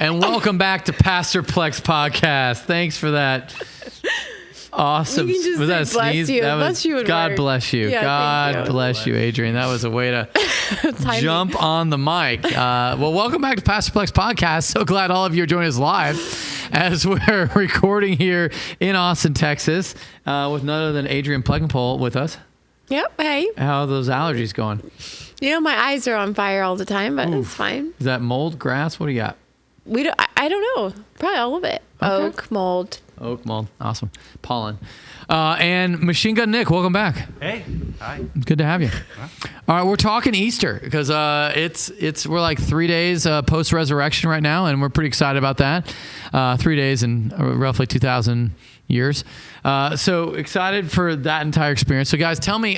And welcome back to Pastor Plex Podcast. Thanks for that. Awesome. Was that a sneeze? That was, God bless you. Yeah, God bless you, Adrian. That was a way to jump on the mic. Well, welcome back to Pastor Plex Podcast. So glad all of you are joining us live as we're recording here in Austin, Texas, with none other than Adrian Plegenpole with us. Yep. Hey. How are those allergies going? My eyes are on fire all the time, but it's fine. Is that mold, grass? What do you got? I don't know. Probably all of it. Okay. Oak mold. Awesome. Pollen. And Machine Gun Nick, welcome back. Hey. Hi. Good to have you. All right, we're talking Easter because we're like 3 days post resurrection right now, and we're pretty excited about that. 3 days in roughly 2,000 years. So excited for that entire experience. So guys, tell me,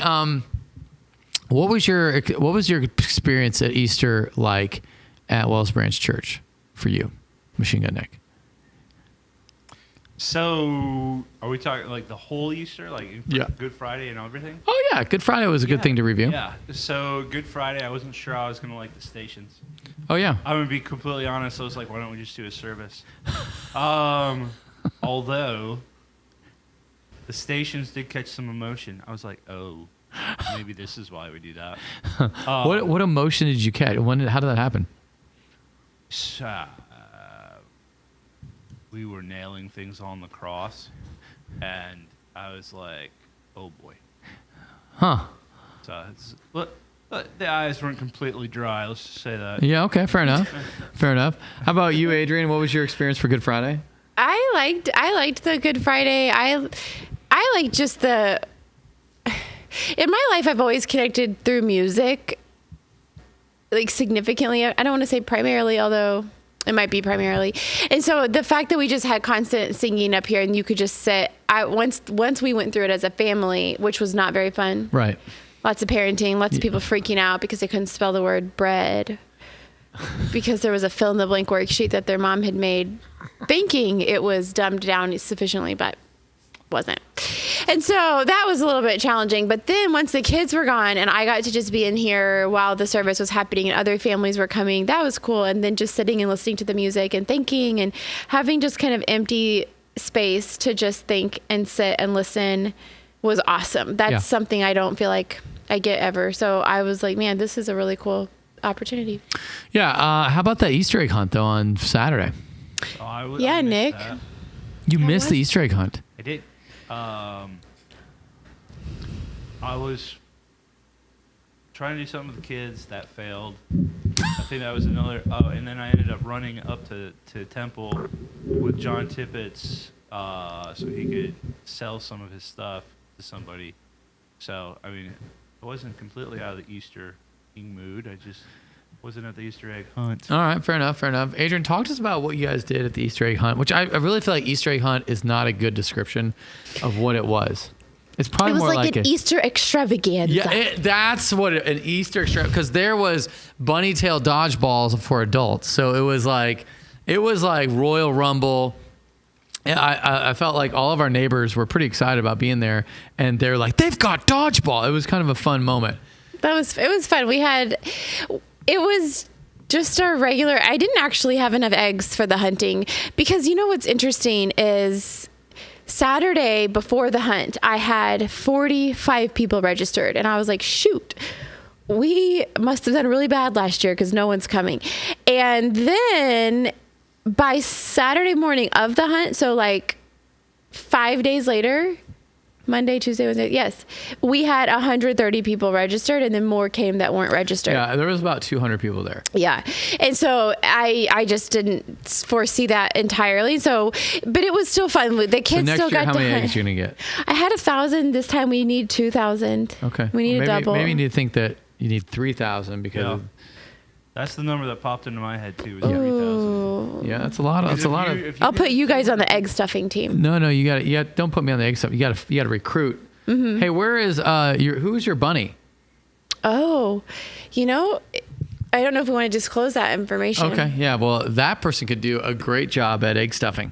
what was your experience at Easter like at Wells Branch Church for you, Machine Gun Nick? So, are we talking like the whole Easter, like Good Friday and everything? Oh yeah, Good Friday was a good thing to review. Yeah. So Good Friday, I wasn't sure I was gonna like the stations. Oh yeah. I'm gonna be completely honest. I was like, why don't we just do a service? Although the stations did catch some emotion, I was like, oh, maybe this is why we do that. What emotion did you catch? How did that happen? We were nailing things on the cross, and I was like, oh boy. Huh. So the eyes weren't completely dry, let's just say that. Yeah, okay, fair enough. Fair enough. How about you, Adrian? What was your experience for Good Friday? I liked the Good Friday. I like just in my life, I've always connected through music, like significantly. I don't want to say primarily, although it might be primarily. And so the fact that we just had constant singing up here and you could just sit, once we went through it as a family, which was not very fun. Right. Lots of parenting, lots of people freaking out because they couldn't spell the word bread because there was a fill in the blank worksheet that their mom had made thinking it was dumbed down sufficiently, but wasn't. And so that was a little bit challenging. But then once the kids were gone and I got to just be in here while the service was happening and other families were coming, that was cool. And then just sitting and listening to the music and thinking and having just kind of empty space to just think and sit and listen was awesome. That's something I don't feel like I get ever. So I was like, man, this is a really cool opportunity. Yeah. How about that Easter egg hunt though on Saturday? I Nick. That. You missed the Easter egg hunt. I did. I was trying to do something with the kids that failed. I think that was another. Oh, and then I ended up running up to Temple with John Tippett's so he could sell some of his stuff to somebody. So I mean, I wasn't completely out of the Easter mood. I just wasn't at the Easter egg hunt. All right, fair enough. Adrian, talk to us about what you guys did at the Easter egg hunt, which I really feel like Easter egg hunt is not a good description of what it was. It's probably more like an Easter extravaganza. Yeah, that's what an Easter extravaganza, because there was bunny tail dodgeballs for adults. So it was like Royal Rumble. And I felt like all of our neighbors were pretty excited about being there, and they're like, they've got dodgeball. It was kind of a fun moment. It was fun. It was just our regular. I didn't actually have enough eggs for the hunting because you know what's interesting is Saturday before the hunt, I had 45 people registered and I was like, shoot, we must have done really bad last year because no one's coming. And then by Saturday morning of the hunt, so like 5 days later, Monday, Tuesday, Wednesday. Yes. We had 130 people registered and then more came that weren't registered. Yeah. There was about 200 people there. Yeah. And so I just didn't foresee that entirely. So, but it was still fun. The kids still got to hunt. How many eggs are you going to get? I had 1,000. This time we need 2,000. Okay. We need a double. Maybe you need to think that you need 3,000 because that's the number that popped into my head too. Was 3,000. Yeah, that's a lot. I'll put you guys on the egg stuffing team. No, you got to. Don't put me on the egg stuffing. You got to recruit. Mm-hmm. Hey, where is who's your bunny? Oh, I don't know if we want to disclose that information. Okay, yeah. Well, that person could do a great job at egg stuffing.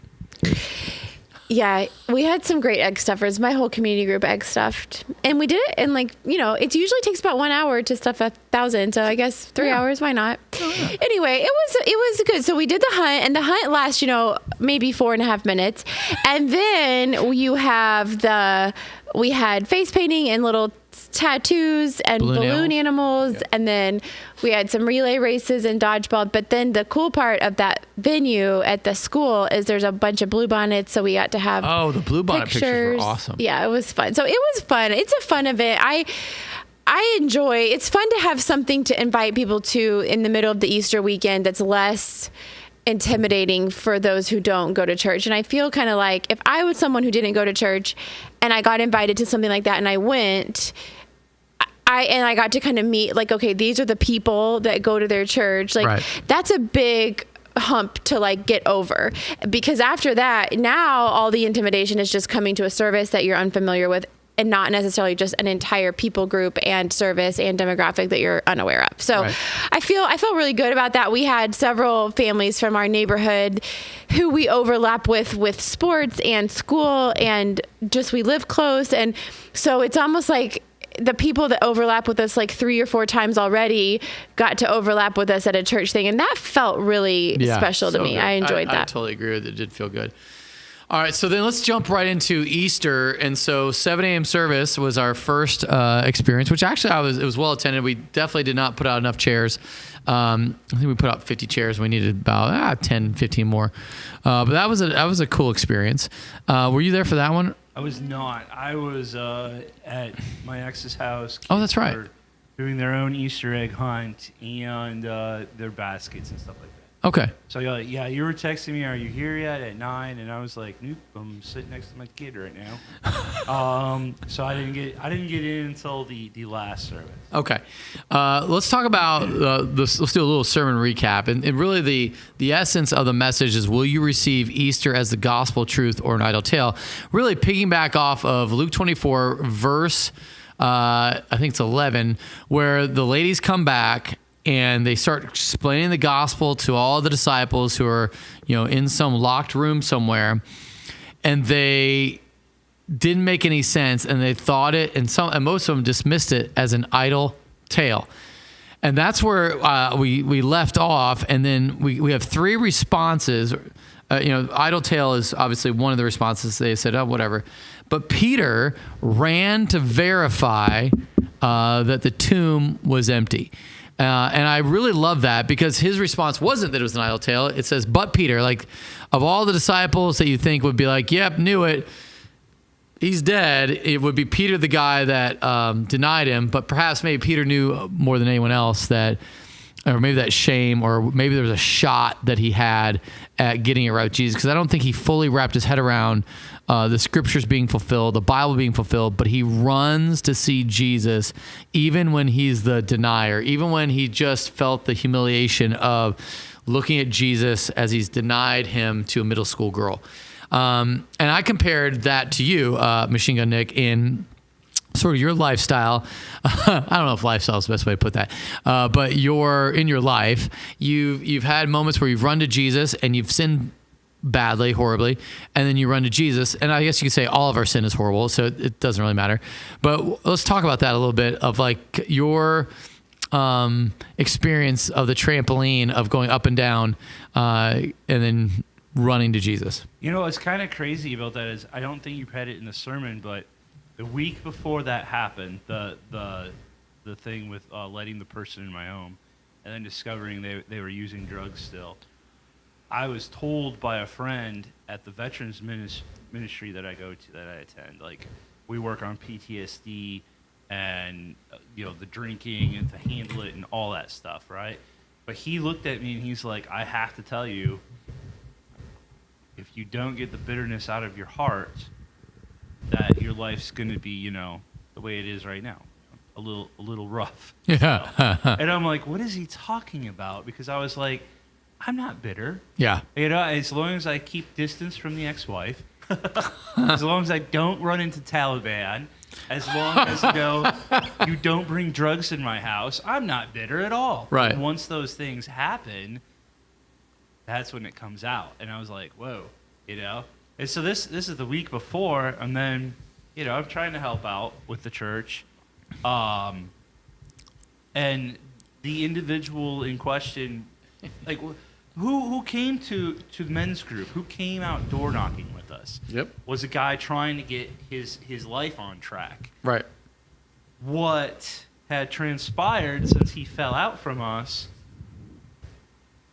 Yeah, we had some great egg stuffers. My whole community group egg stuffed, and we did it in it usually takes about 1 hour to stuff 1,000. So I guess 3 hours, why not? Anyway, it was good. So we did the hunt, and the hunt lasts maybe 4.5 minutes, and then we had face painting and little tattoos and balloon animals, and then we had some relay races and dodgeball. But then the cool part of that venue at the school is there's a bunch of bluebonnets, so we got to have the bluebonnet pictures were awesome. Yeah, it was fun. So it was fun. It's a fun event. I enjoy. It's fun to have something to invite people to in the middle of the Easter weekend that's less intimidating for those who don't go to church. And I feel kind of like if I was someone who didn't go to church and I got invited to something like that and I went, I got to kind of meet okay, these are the people that go to their church. That's a big hump to get over, because after that, now all the intimidation is just coming to a service that you're unfamiliar with, and not necessarily just an entire people group and service and demographic that you're unaware of. So I felt really good about that. We had several families from our neighborhood who we overlap with sports and school, and just we live close. And so it's almost like the people that overlap with us 3 or 4 times already got to overlap with us at a church thing. And that felt really special to me. Good. I enjoyed that. I totally agree with it. It did feel good. All right, so then let's jump right into Easter. And so 7 a.m. service was our first experience, which actually it was well attended. We definitely did not put out enough chairs. I think we put out 50 chairs. We needed about 10, 15 more. But that was a cool experience. Were you there for that one? I was not. I was at my ex's house. Oh, that's right. Doing their own Easter egg hunt and their baskets and stuff like that. Okay. So you were texting me, are you here yet at 9? And I was like, nope, I'm sitting next to my kid right now. So I didn't get in until the last service. Okay. Let's talk about this. Let's do a little sermon recap. And really the essence of the message is, will you receive Easter as the gospel truth or an idle tale? Really piggyback off of Luke 24 verse, I think it's 11, where the ladies come back and they start explaining the gospel to all the disciples who are, in some locked room somewhere, and they didn't make any sense, and they thought it, and most of them dismissed it as an idle tale. And that's where we left off, and then we have 3 responses. Idle tale is obviously one of the responses. They said, oh, whatever. But Peter ran to verify that the tomb was empty. And I really love that, because his response wasn't that it was an idle tale. It says, but Peter, of all the disciples that you think would be like, yep, knew it, he's dead, it would be Peter, the guy that denied him. But perhaps maybe Peter knew more than anyone else that, or maybe that shame, or maybe there was a shot that he had at getting it right with Jesus, because I don't think he fully wrapped his head around the scriptures being fulfilled, the Bible being fulfilled, but he runs to see Jesus even when he's the denier, even when he just felt the humiliation of looking at Jesus as he's denied him to a middle school girl. And I compared that to you, Machine Gun Nick, in sort of your lifestyle. I don't know if lifestyle is the best way to put that, but in your life, you've had moments where you've run to Jesus and you've sinned badly, horribly, and then you run to Jesus. And I guess you could say all of our sin is horrible, so it doesn't really matter. But let's talk about that a little bit, of your experience of the trampoline of going up and down and then running to Jesus. What's kind of crazy about that is, I don't think you've had it in the sermon, but the week before that happened, the thing with letting the person in my home and then discovering they were using drugs still, I was told by a friend at the veterans ministry that I go to, that I attend, we work on PTSD and the drinking and to handle it and all that stuff, right? But he looked at me and he's like, I have to tell you, if you don't get the bitterness out of your heart, that your life's going to be, the way it is right now, a little rough. Yeah. And I'm like, what is he talking about? Because I was like, I'm not bitter. Yeah. As long as I keep distance from the ex-wife, as long as I don't run into Taliban, as long as you don't bring drugs in my house, I'm not bitter at all. Right. And once those things happen, that's when it comes out. And I was like, whoa, And so this is the week before, and then, you know, I'm trying to help out with the church. And the individual in question, like, who came to the men's group, who came out door knocking with us, was a guy trying to get his life on track. Right. What had transpired since he fell out from us,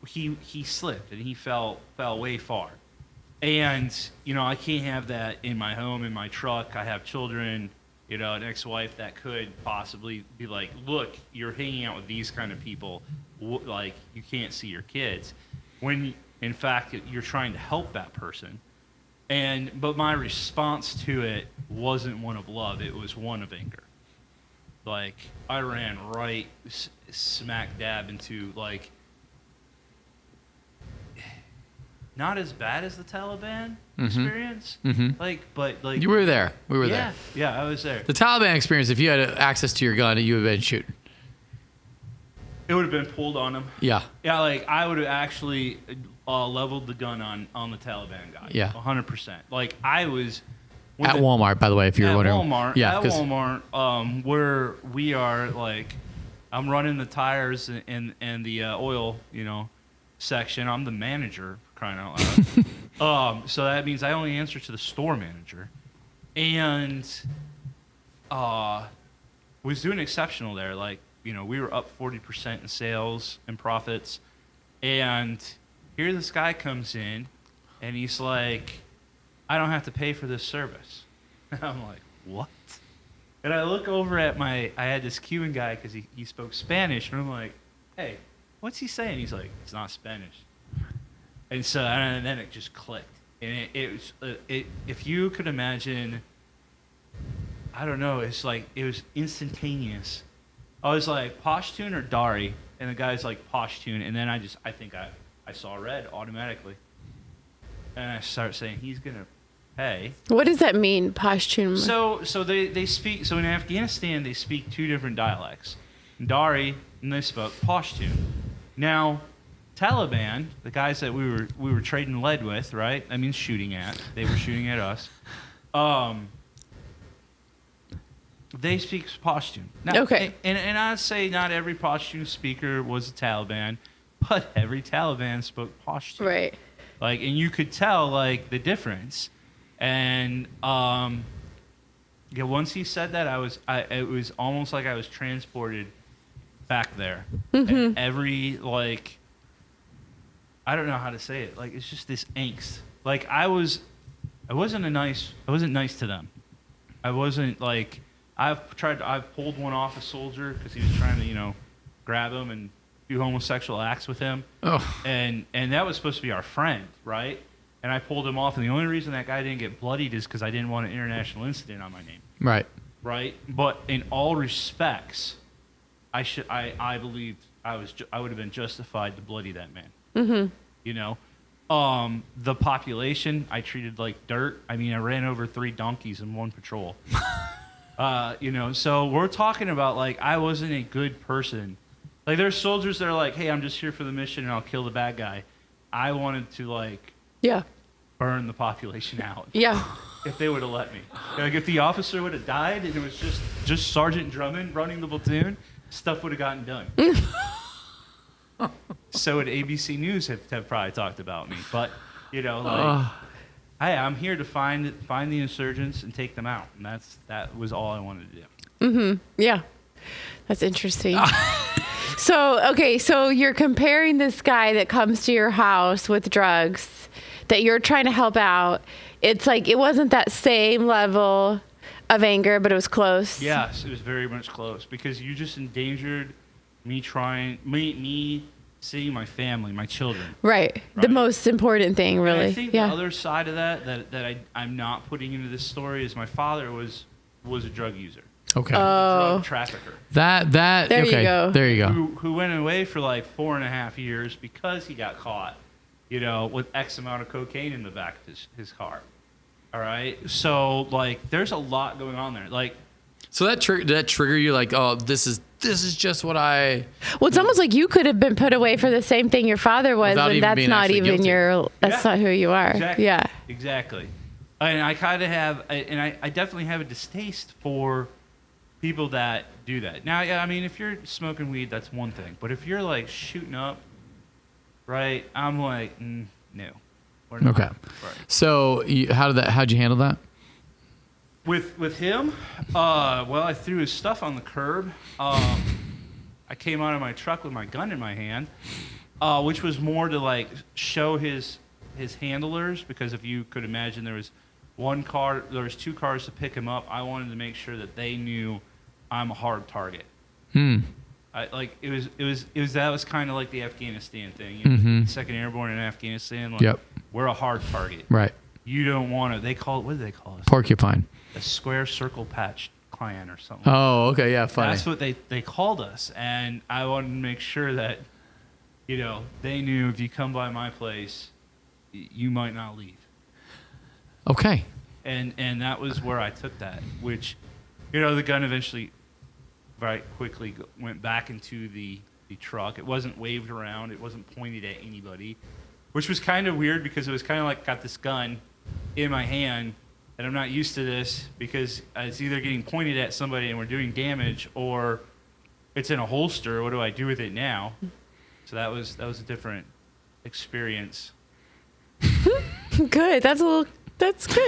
he slipped and he fell way far. And, you know, I can't have that in my home, in my truck. I have children, you know, an ex-wife that could possibly be like, look, you're hanging out with these kind of people. Like, you can't see your kids. When, in fact, you're trying to help that person. But my response to it wasn't one of love. It was one of anger. Like, I ran right smack dab into, like, not as bad as the Taliban experience. Mm-hmm. But you were there. We were there. Yeah, I was there. The Taliban experience, if you had access to your gun, you would have been shooting. It would have been pulled on him. Yeah. Yeah, like, I would have actually leveled the gun on the Taliban guy. Yeah. 100%. Like, I was... At Walmart, by the way, if you're wondering. At Walmart, where we are, like, I'm running the tires and the oil, you know, section. I'm the manager, crying out loud. So that means I only answer to the store manager. And was doing exceptional there. Like, you know, we were up 40% in sales and profits. And here this guy comes in, and he's like, I don't have to pay for this service. And I'm like, what? And I look over at I had this Cuban guy because he spoke Spanish, and I'm like, hey, what's he saying? He's like, it's not Spanish. And so, and then it just clicked. And it was, if you could imagine, I don't know, it's like, it was instantaneous. I was like, Pashtun or Dari? And the guy's like, Pashtun. And then I think I saw red automatically. And I start saying, he's going to pay. What does that mean, Pashtun? So they speak, so in Afghanistan, they speak two different dialects. Dari, and they spoke Pashtun. Now, Taliban, the guys that we were trading lead with, right? That means shooting at. They were shooting at us. They speak Pashtun. Now, okay. And I'd say not every Pashtun speaker was a Taliban, but every Taliban spoke Pashtun. Right. Like, and you could tell, like, the difference. And, yeah, once he said that, it was almost like I was transported back there. Mm-hmm. And every, like, I don't know how to say it. Like, it's just this angst. Like, I wasn't nice to them. I wasn't, like, I've pulled one off a soldier because he was trying to, you know, grab him and do homosexual acts with him. Oh. And that was supposed to be our friend, right? And I pulled him off, and the only reason that guy didn't get bloodied is because I didn't want an international incident on my name. Right. Right? But in all respects, I believed I would have been justified to bloody that man. Mm-hmm. You know? The population I treated like dirt. I mean, I ran over 3 donkeys in one patrol. You know, so we're talking about, like, I wasn't a good person. Like, there's soldiers that are like, hey, I'm just here for the mission and I'll kill the bad guy. I wanted to, like, burn the population out. Yeah. If they would have let me. Like, if the officer would have died and it was just Sergeant Drummond running the platoon, stuff would have gotten done. So would ABC News have probably talked about me. But, you know, like, hey, I'm here to find the insurgents and take them out. And that was all I wanted to do. Mm-hmm. Yeah. That's interesting. So you're comparing this guy that comes to your house with drugs that you're trying to help out. It's like it wasn't that same level of anger, but it was close. Yes, it was very much close because you just endangered me seeing my family, my children. Right. The most important thing, really. And I think the other side of that I'm not putting into this story is my father was a drug user. Okay. A drug trafficker. That. There okay. you go. There you go. Who went away for like 4.5 years because he got caught, you know, with X amount of cocaine in the back of his car. All right. So, like, there's a lot going on there. Like, So that did that trigger you like, oh, this is just what I. Well, it's almost like you could have been put away for the same thing your father was, Without and even that's being not actually even guilty. that's not who you are. Exactly. Yeah. Exactly. And I kind of have, and I definitely have a distaste for people that do that. Now, yeah, I mean, if you're smoking weed, that's one thing. But if you're like shooting up, right? I'm like, no. We're not. Okay. Right. So how'd you handle that? With him, well, I threw his stuff on the curb. I came out of my truck with my gun in my hand, which was more to like show his handlers, because if you could imagine, there was two cars to pick him up. I wanted to make sure that they knew I'm a hard target. It was kind of like the Afghanistan thing. You know, Second Airborne in Afghanistan. Like, Yep. We're a hard target. Right. You don't want to. What do they call us? Porcupine. A square circle patch clan or something. Oh, okay, yeah, funny. That's what they called us, and I wanted to make sure that, they knew if you come by my place, you might not leave. Okay. And that was where I took that, which, the gun eventually, very quickly went back into the truck. It wasn't waved around. It wasn't pointed at anybody, which was kind of weird because it was kind of like got this gun in my hand. And I'm not used to this because it's either getting pointed at somebody and we're doing damage, or it's in a holster. What do I do with it now? So that was a different experience. Good. That's good.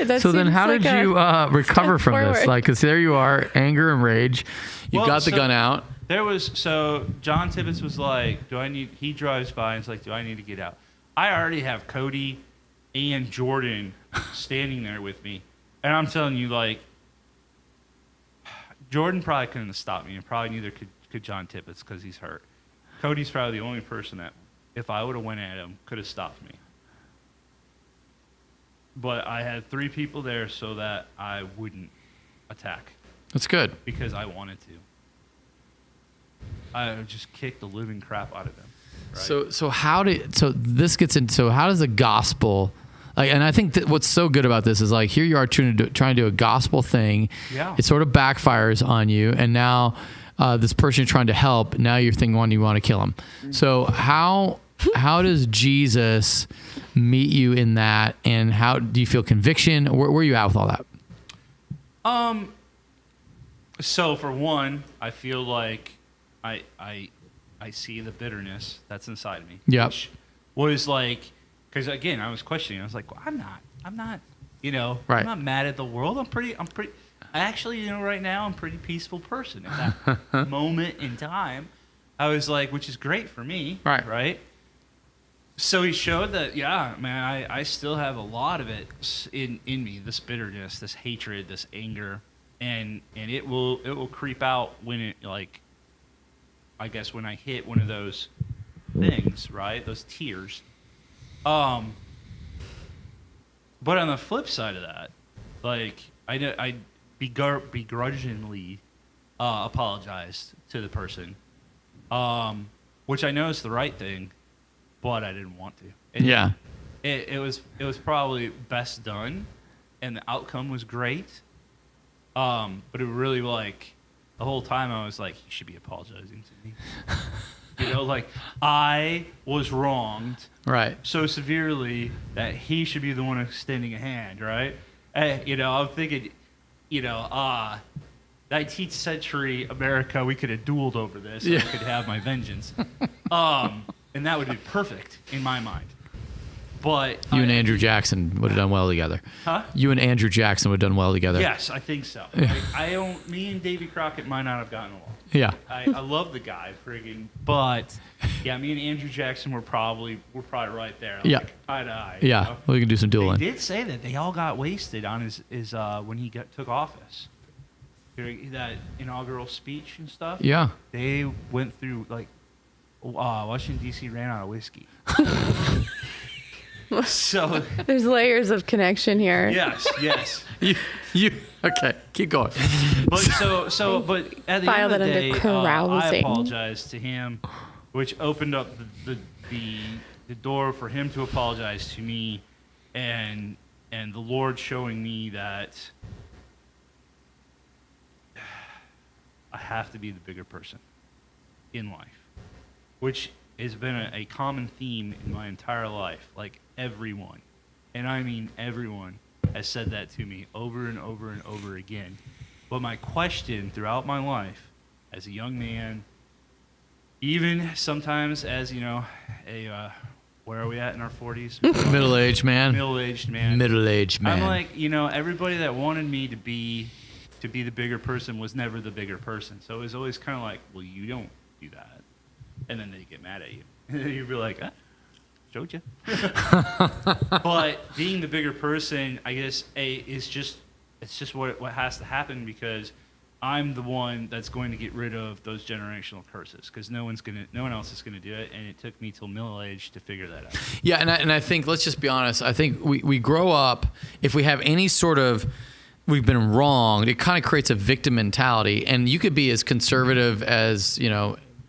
That So then seems how like did you recover from this? forward. Like, because there you are, anger and rage. You got the gun out. John Tibbetts was like, he drives by and is like, do I need to get out? I already have Cody and Jordan standing there with me. And I'm telling you, like, Jordan probably couldn't have stopped me, and probably neither could John Tibbetts because he's hurt. Cody's probably the only person that, if I would have went at him, could have stopped me. But I had 3 people there so that I wouldn't attack That's good. because I wanted to. I would just kick the living crap out of them. Right? So how does the gospel, like, and I think that what's so good about this is like, here you are trying to do a gospel thing. Yeah. It sort of backfires on you, and now this person you're trying to help, now you're thinking you want to kill him. So how does Jesus meet you in that, and how do you feel conviction? Where are you at with all that? So for one, I feel like I see the bitterness that's inside of me. Yep. Which was like, because again, I was questioning. I was like, well, I'm not, Right. I'm not mad at the world. Actually, right now, I'm a pretty peaceful person. At that moment in time, I was like, which is great for me. Right. Right. So he showed that, yeah, man, I still have a lot of it in me, this bitterness, this hatred, this anger, and it will creep out when it, like, I guess when I hit one of those things, right? Those tears. But on the flip side of that, like, I begrudgingly apologized to the person, which I know is the right thing, but I didn't want to. Yeah. It was probably best done, and the outcome was great. But it really, like, the whole time I was like, he should be apologizing to me. Like, I was wronged Right. so severely that he should be the one extending a hand, right? I'm thinking, 19th century America, we could have dueled over this. Yeah. I could have my vengeance. And that would be perfect in my mind. But You and Andrew Jackson would have done well together. Huh? You and Andrew Jackson would have done well together. Yes, I think so. Me and Davy Crockett might not have gotten along. Yeah. I love the guy, friggin', but yeah, me and Andrew Jackson were probably right there. Yeah. Like, eye to eye. Yeah. We can do some They dueling. did say that they all got wasted on his when he took office. That inaugural speech and stuff. Yeah. They went through, like, Washington D.C. ran out of whiskey. So There's layers of connection here. yes. You okay? Keep going. But but at the File end of the that day, under I carousing. apologized to him, which opened up the door for him to apologize to me, and the Lord showing me that I have to be the bigger person in life, which has been a common theme in my entire life. Like everyone, and I mean everyone, has said that to me over and over and over again. But my question throughout my life, as a young man, even sometimes as, where are we at in our 40s? Middle-aged man. Middle-aged man. Middle-aged man. I'm like, everybody that wanted me to be the bigger person was never the bigger person. So it was always kind of like, well, you don't do that. And then they get mad at you. And you'd be like, showed you. But being the bigger person, I guess, it's just what has to happen, because I'm the one that's going to get rid of those generational curses, because no one else is gonna do it, and it took me till middle age to figure that out. Yeah, and I think, let's just be honest. I think we grow up, if we have any sort of we've been wronged, it kind of creates a victim mentality, and you could be as conservative as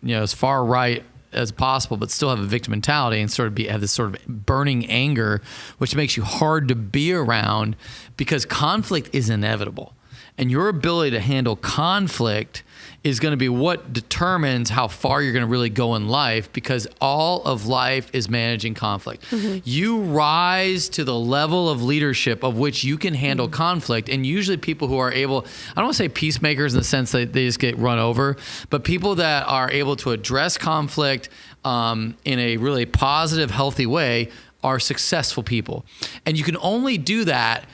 as far right as possible, but still have a victim mentality and have this sort of burning anger, which makes you hard to be around, because conflict is inevitable. And your ability to handle conflict is going to be what determines how far you're going to really go in life, because all of life is managing conflict. Mm-hmm. You rise to the level of leadership of which you can handle conflict. And usually people who are able, I don't want to say peacemakers in the sense that they just get run over, but people that are able to address conflict in a really positive, healthy way are successful people. And you can only do that.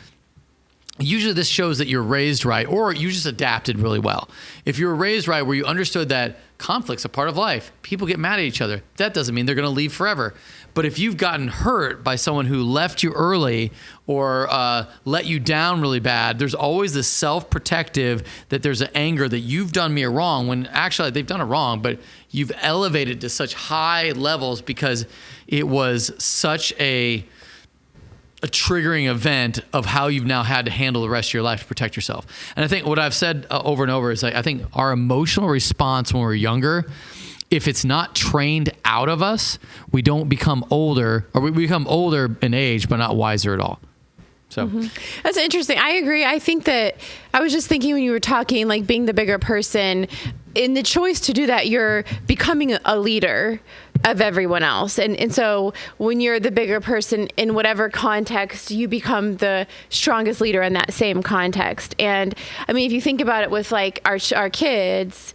Usually this shows that you're raised right, or you just adapted really well. If you were raised right, where you understood that conflict's a part of life, people get mad at each other, that doesn't mean they're going to leave forever. But if you've gotten hurt by someone who left you early or let you down really bad, there's always this self-protective, that there's an anger that you've done me a wrong, when actually they've done it wrong, but you've elevated to such high levels because it was such a triggering event of how you've now had to handle the rest of your life to protect yourself. And I think what I've said over and over is, I think our emotional response when we're younger, if it's not trained out of us, we don't become older, or we become older in age, but not wiser at all. So That's interesting. I agree. I think that I was just thinking when you were talking, like being the bigger person, in the choice to do that, you're becoming a leader of everyone else. And so when you're the bigger person in whatever context, you become the strongest leader in that same context. And I mean, if you think about it with like our kids,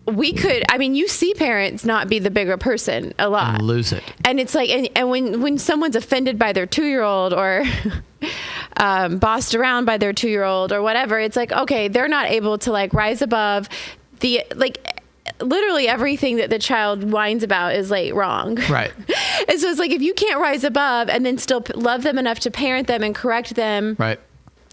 you see parents not be the bigger person a lot. And lose it. And it's like, and when someone's offended by their 2-year-old or bossed around by their 2-year-old or whatever, it's like, okay, they're not able to like rise above literally everything that the child whines about is like wrong. Right. And so it's like, if you can't rise above and then still love them enough to parent them and correct them. Right.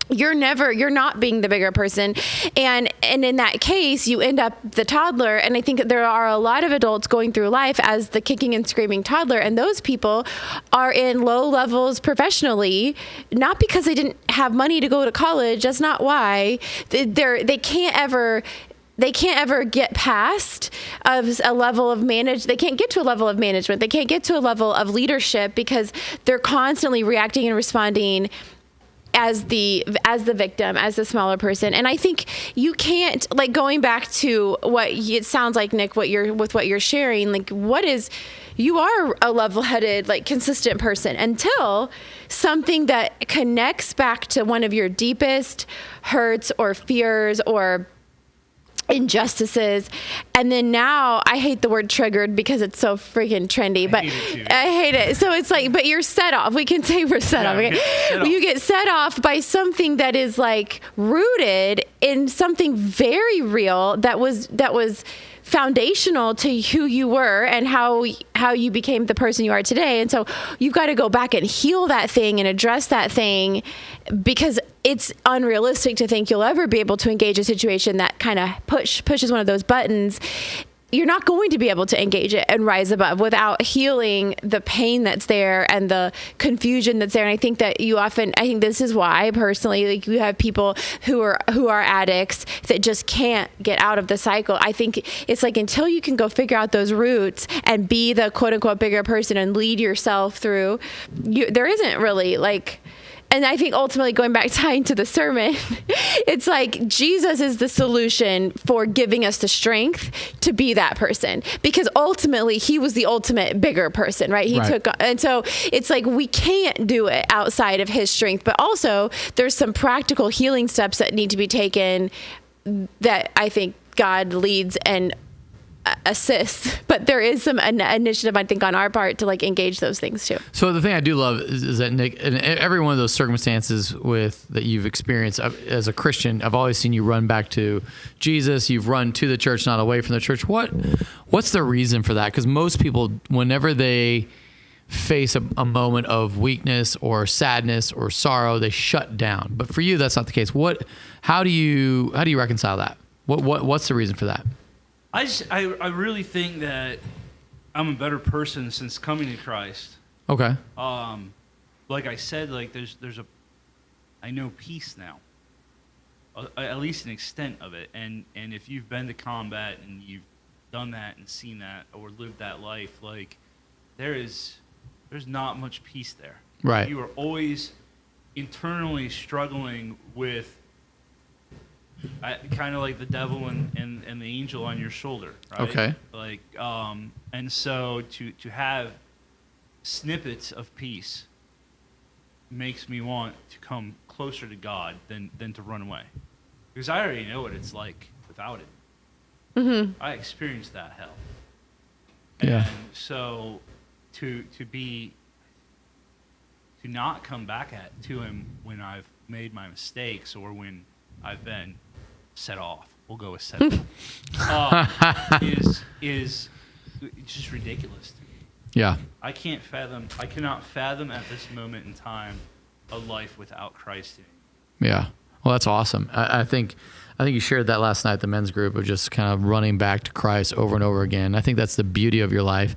You're not being the bigger person. And in that case, you end up the toddler. And I think there are a lot of adults going through life as the kicking and screaming toddler. And those people are in low levels professionally, not because they didn't have money to go to college. That's not why. They can't ever get past a level of they can't get to a level of management. They can't get to a level of leadership because they're constantly reacting and responding as the victim, as the smaller person. And I think you can't, like, going back to what it sounds like, Nick, what you're sharing, like, you are a level-headed, like, consistent person until something that connects back to one of your deepest hurts or fears or injustices. And then now, I hate the word triggered because it's so freaking trendy, but I hate it. So it's like, but you're set off. We can say we're set off. Okay? You get set off by something that is like rooted in something very real that was foundational to who you were and how you became the person you are today. And so you've got to go back and heal that thing and address that thing, because it's unrealistic to think you'll ever be able to engage a situation that kind of pushes one of those buttons. You're not going to be able to engage it and rise above without healing the pain that's there and the confusion that's there. And I think that I think this is why personally, like, you have people who are addicts that just can't get out of the cycle. I think it's like, until you can go figure out those roots and be the quote unquote bigger person and lead yourself through, there isn't really like, And I think ultimately going back tying to the sermon, it's like Jesus is the solution for giving us the strength to be that person, because ultimately he was the ultimate bigger person, right? And so it's like we can't do it outside of his strength, but also there's some practical healing steps that need to be taken that I think God leads and assists, but there is some initiative, I think, on our part to like engage those things too. So the thing I do love is that, Nick, in every one of those circumstances that you've experienced as a Christian, I've always seen you run back to Jesus. You've run to the church, not away from the church. What's the reason for that? Because most people, whenever they face a moment of weakness or sadness or sorrow, they shut down. But for you, that's not the case. How do you reconcile that? What's the reason for that? I really think that I'm a better person since coming to Christ. Okay. Like I said, like I know peace now, at least an extent of it. And if you've been to combat and you've done that and seen that or lived that life, like there's not much peace there. Right. You are always internally struggling with kind of like the devil and the angel on your shoulder, right? Okay. Like, and so to have snippets of peace makes me want to come closer to God than to run away, because I already know what it's like without it. Mm-hmm. I experienced that hell. Yeah. And so to not come back to him when I've made my mistakes or when I've been set off. We'll go with set off. Is just ridiculous to me. Yeah. I cannot fathom at this moment in time a life without Christ in it. Yeah. Well, that's awesome. I think you shared that last night, the men's group, of just kind of running back to Christ over and over again. I think that's the beauty of your life.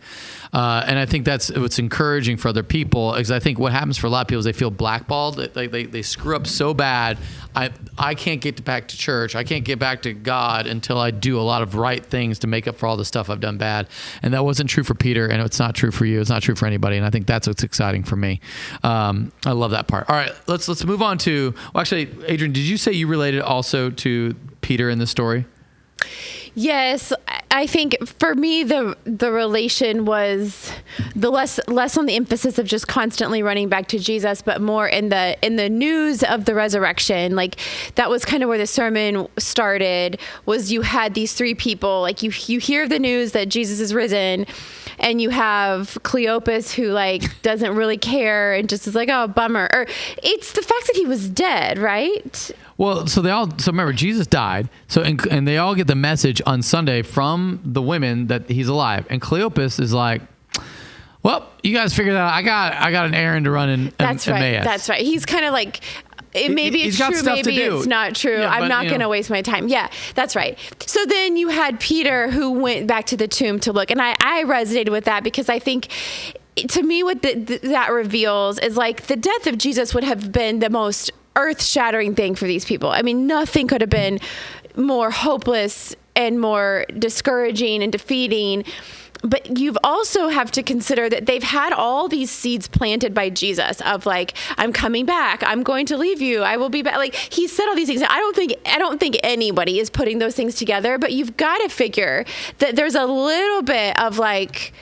And I think that's what's encouraging for other people, because I think what happens for a lot of people is they feel blackballed. They screw up so bad. I can't get back to church. I can't get back to God until I do a lot of right things to make up for all the stuff I've done bad. And that wasn't true for Peter, and it's not true for you. It's not true for anybody. And I think that's what's exciting for me. I love that part. All right, let's move on to, well, actually, Adrian, did you say you related also to Peter in the story? Yes, I think for me the relation was the less on the emphasis of just constantly running back to Jesus, but more in the news of the resurrection. Like that was kind of where the sermon started. Was you had these three people, like you hear the news that Jesus is risen, and you have Cleopas who like doesn't really care and just is like, oh, bummer. Or it's the fact that he was dead, right? Well, so remember, Jesus died. So, and they all get the message on Sunday from the women that he's alive. And Cleopas is like, well, you guys figure that out. I got an errand to run in That's right. Emmaus. That's right. He's kind of like, maybe it's true, maybe it's not true. Yeah, I'm not going to waste my time. Yeah, that's right. So then you had Peter who went back to the tomb to look. And I resonated with that because I think, to me, what that reveals is like the death of Jesus would have been the most earth-shattering thing for these people. I mean, nothing could have been more hopeless and more discouraging and defeating. But you've also have to consider that they've had all these seeds planted by Jesus of like, I'm coming back. I'm going to leave you. I will be back. Like he said all these things. I don't think anybody is putting those things together, but you've got to figure that there's a little bit of like,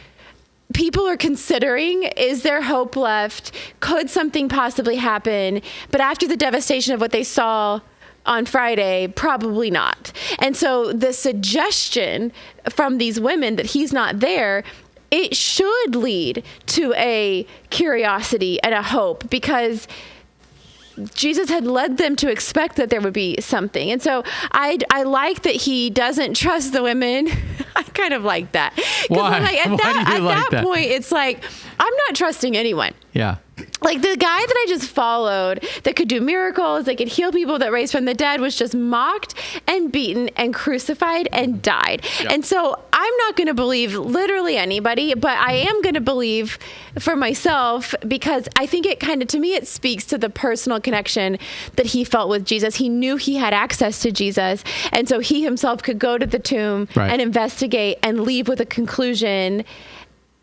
people are considering, is there hope left? Could something possibly happen? But after the devastation of what they saw on Friday, probably not. And so the suggestion from these women that he's not there, it should lead to a curiosity and a hope, because Jesus had led them to expect that there would be something. And so I like that he doesn't trust the women. I kind of like that. Why? At that point, it's like, I'm not trusting anyone. Yeah. Like the guy that I just followed that could do miracles, that could heal people, that raised from the dead, was just mocked and beaten and crucified and died. Yep. And so I'm not going to believe literally anybody, but I am going to believe for myself, because I think it kind of, to me, it speaks to the personal connection that he felt with Jesus. He knew he had access to Jesus. And so he himself could go to the tomb and investigate and leave with a conclusion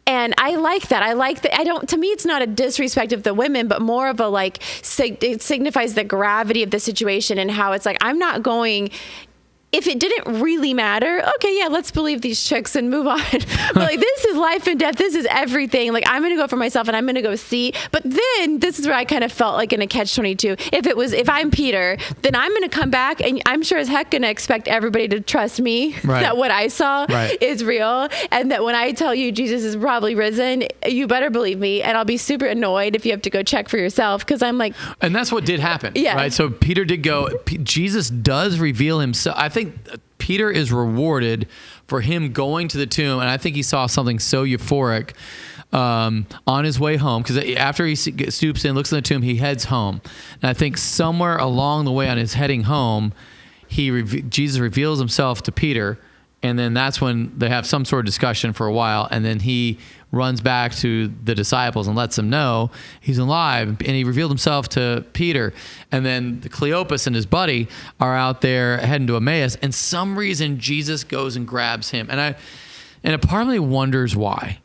And I like that. I like that. To me, it's not a disrespect of the women, but more of a like, it signifies the gravity of the situation and how it's like, I'm not going, if it didn't really matter, okay, yeah, let's believe these chicks and move on. But like, this is life and death. This is everything. Like, I'm going to go for myself and I'm going to go see. But then this is where I kind of felt like in a catch-22. If I'm Peter, then I'm going to come back and I'm sure as heck going to expect everybody to trust me that what I saw is real. And that when I tell you Jesus is probably risen, you better believe me. And I'll be super annoyed if you have to go check for yourself. Cause I'm like, and that's what did happen. Yeah. Right. So Peter did go, Jesus does reveal himself. I think Peter is rewarded for him going to the tomb, and I think he saw something so euphoric on his way home, because after he stoops in, looks in the tomb, he heads home. And I think somewhere along the way on his heading home, Jesus reveals himself to Peter, and then that's when they have some sort of discussion for a while, and then he runs back to the disciples and lets them know he's alive. And he revealed himself to Peter. And then Cleopas and his buddy are out there heading to Emmaus. And some reason Jesus goes and grabs him. And a part of me wonders why.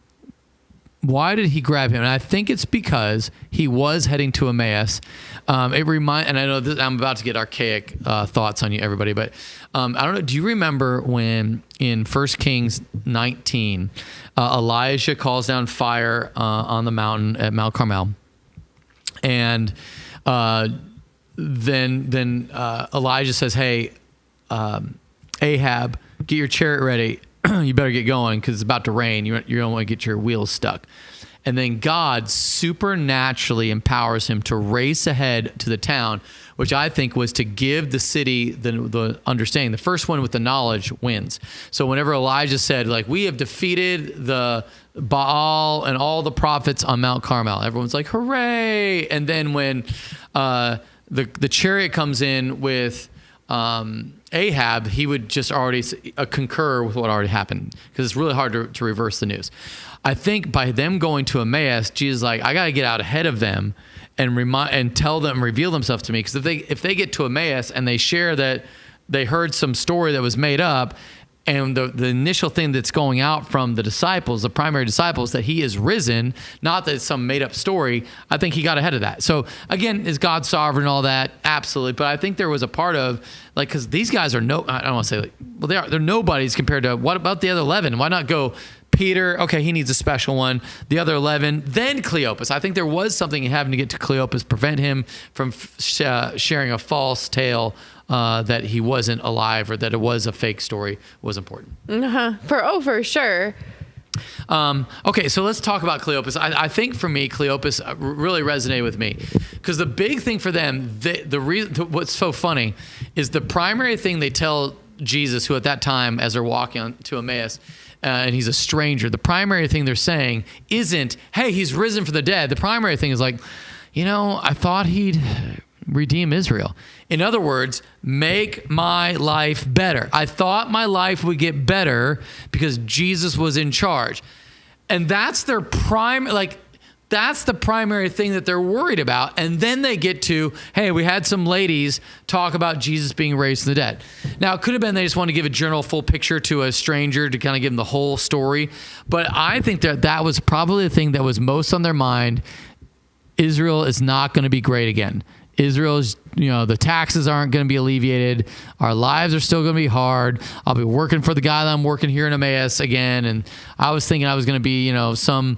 Why did he grab him? And I think it's because he was heading to Emmaus. And I know I'm about to get archaic thoughts on you, everybody, but I don't know. Do you remember when in 1 Kings 19, Elijah calls down fire on the mountain at Mount Carmel, and then Elijah says, "Hey, Ahab, get your chariot ready. You better get going because it's about to rain. You don't want to get your wheels stuck." And then God supernaturally empowers him to race ahead to the town, which I think was to give the city the understanding. The first one with the knowledge wins. So whenever Elijah said, like, we have defeated the Baal and all the prophets on Mount Carmel, everyone's like, hooray. And then when the chariot comes in with Ahab, he would just already concur with what already happened, because it's really hard to reverse the news. I think by them going to Emmaus, Jesus is like, I got to get out ahead of them and tell them, reveal themselves to me. Because if they get to Emmaus and they share that they heard some story that was made up, and the initial thing that's going out from the disciples, the primary disciples, that he is risen, not that it's some made up story, I think he got ahead of that. So again, is God sovereign and all that? Absolutely. But I think there was a part of, like, because these guys are I don't want to say, like, well, they're nobodies compared to, what about the other 11? Why not go Peter? Okay, he needs a special one. The other 11, then Cleopas. I think there was something having to get to Cleopas, prevent him from sharing a false tale that he wasn't alive or that it was a fake story was important. For sure. Okay, so let's talk about Cleopas. I think for me, Cleopas really resonated with me, because the big thing for them, the reason, what's so funny is the primary thing they tell Jesus, who at that time, as they're walking to Emmaus, and he's a stranger, the primary thing they're saying isn't, hey, he's risen from the dead. The primary thing is like, I thought he'd redeem Israel. In other words, make my life better. I thought my life would get better because Jesus was in charge. And that's their that's the primary thing that they're worried about. And then they get to, hey, we had some ladies talk about Jesus being raised from the dead. Now, it could have been they just want to give a general full picture to a stranger to kind of give them the whole story. But I think that was probably the thing that was most on their mind. Israel is not going to be great again. Israel's, the taxes aren't going to be alleviated. Our lives are still going to be hard. I'll be working for the guy that I'm working here in Emmaus again. And I was thinking I was going to be, some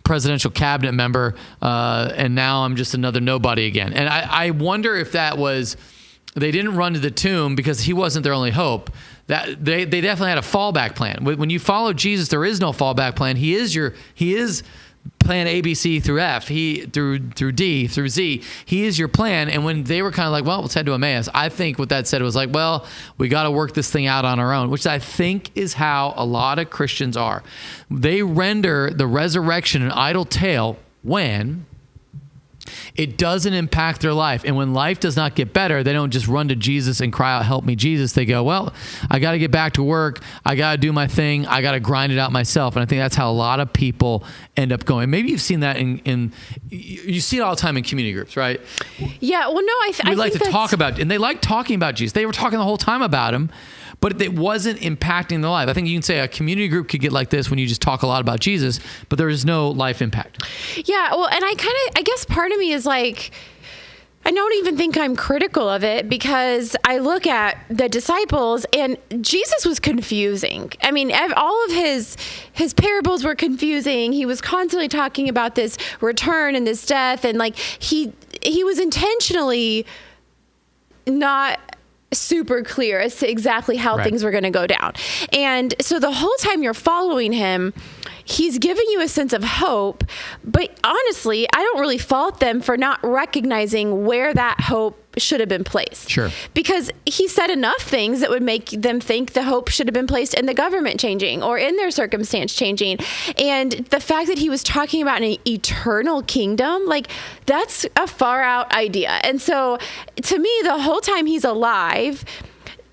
presidential cabinet member. And now I'm just another nobody again. And I wonder if that was, they didn't run to the tomb because he wasn't their only hope. That they definitely had a fallback plan. When you follow Jesus, there is no fallback plan. He is plan A, B, C through F, through D, through Z. He is your plan. And when they were kind of like, well, let's head to Emmaus, I think what that said was like, well, we got to work this thing out on our own, which I think is how a lot of Christians are. They render the resurrection an idle tale when it doesn't impact their life. And when life does not get better, they don't just run to Jesus and cry out, help me, Jesus. They go, well, I got to get back to work. I got to do my thing. I got to grind it out myself. And I think that's how a lot of people end up going. Maybe you've seen that you see it all the time in community groups, right? Yeah. Well, no, I like to talk about, and they like talking about Jesus. They were talking the whole time about him, but it wasn't impacting the life. I think you can say a community group could get like this when you just talk a lot about Jesus, but there is no life impact. Yeah, well, and I guess part of me is like, I don't even think I'm critical of it, because I look at the disciples and Jesus was confusing. I mean, all of his parables were confusing. He was constantly talking about this return and this death, and like he was intentionally not super clear as to exactly how things were going to go down. And so the whole time you're following him, he's giving you a sense of hope. But honestly, I don't really fault them for not recognizing where that hope should have been placed. Sure. Because he said enough things that would make them think the hope should have been placed in the government changing or in their circumstance changing. And the fact that he was talking about an eternal kingdom, like, that's a far out idea. And so to me, the whole time he's alive,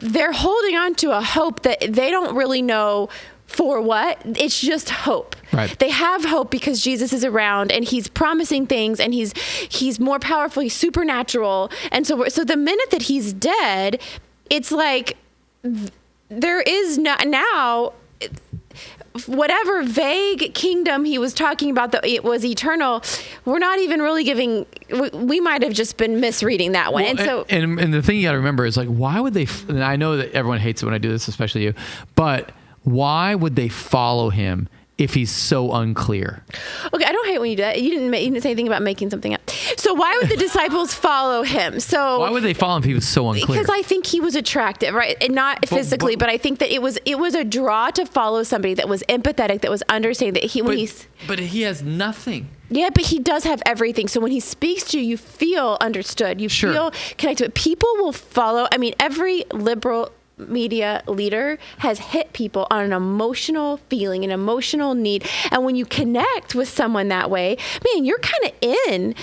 they're holding on to a hope that they don't really know for what. It's just hope. Right. They have hope because Jesus is around and he's promising things, and he's more powerful. He's supernatural. And so the minute that he's dead, it's like there is now whatever vague kingdom he was talking about that it was eternal. We're not even really giving. We might have just been misreading that one. Well, and the thing you got to remember is, like, why would they? And I know that everyone hates it when I do this, especially you, but why would they follow him if he's so unclear? Okay, I don't hate when you do that. You didn't say anything about making something up. So why would the disciples follow him? So why would they follow him if he was so unclear? Because I think he was attractive, right? And not physically, but I think that it was a draw to follow somebody that was empathetic, that was understanding. That but he has nothing. Yeah, but he does have everything. So when he speaks to you, you feel understood. You feel connected. People will follow. I mean, every liberal media leader has hit people on an emotional feeling, an emotional need. And when you connect with someone that way, man, you're kind of in.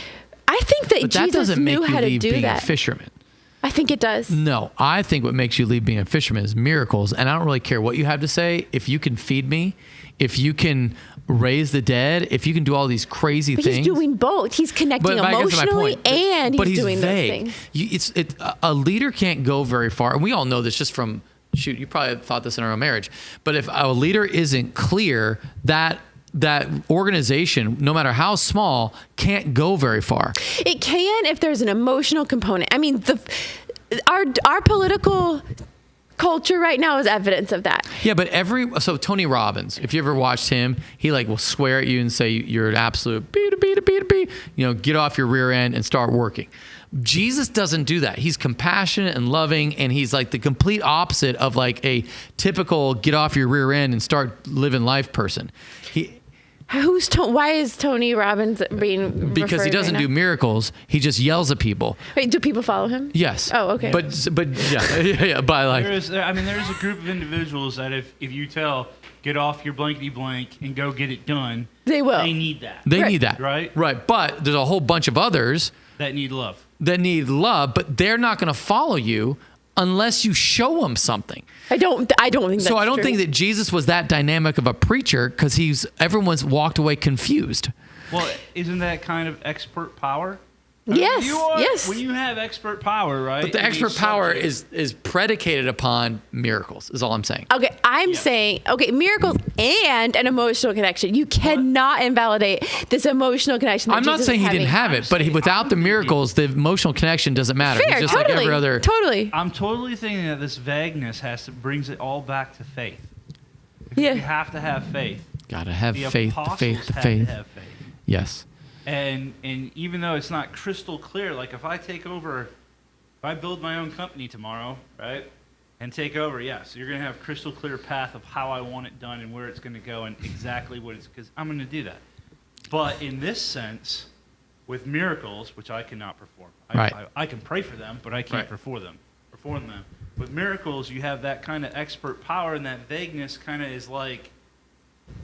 I think that Jesus knew how to do that. A fisherman. I think it does. No, I think what makes you leave being a fisherman is miracles. And I don't really care what you have to say. If you can feed me, if you can raise the dead, if you can do all these crazy things. He's doing both. He's connecting emotionally and he's doing vague. those things. A leader can't go very far. And we all know this just from, you probably thought this in our own marriage. But if a leader isn't clear, that organization, no matter how small, can't go very far. It can if there's an emotional component. I mean, our political culture right now is evidence of that. Yeah, but so Tony Robbins, if you ever watched him, he will swear at you and say you're an absolute get off your rear end and start working. Jesus doesn't do that. He's compassionate and loving, and he's like the complete opposite of like a typical get off your rear end and start living life person. Why is Tony Robbins being because he doesn't do miracles. He just yells at people. Wait, do people follow him? Yes. Oh, okay. But yeah, by like there's a group of individuals that if you tell get off your blankety blank and go get it done, they will. They need that. They need that. Right. Right. But there's a whole bunch of others that need love. But they're not going to follow you unless you show them something. I don't think that's so. I don't true. think that Jesus was that dynamic of a preacher because everyone's walked away confused. Well, isn't that kind of expert power? Yes. Yes. When you have expert power, right? But the expert power is predicated upon miracles. Is all I'm saying. Okay, I'm saying miracles and an emotional connection. You cannot invalidate this emotional connection. I'm not saying he didn't have it, but without the miracles, the emotional connection doesn't matter. Fair, He's just totally, like every other. Totally. I'm totally thinking that this vagueness brings it all back to faith. Because Yeah. you have to have faith. Gotta have The faith. The apostles faith. The had faith. to have faith. Yes. And even though it's not crystal clear, like if I build my own company tomorrow, right, and take over, so you're going to have crystal clear path of how I want it done and where it's going to go and exactly what it's, because I'm going to do that. But in this sense, with miracles, which I cannot perform, I can pray for them, but I can't perform them. With miracles, you have that kind of expert power, and that vagueness kind of is like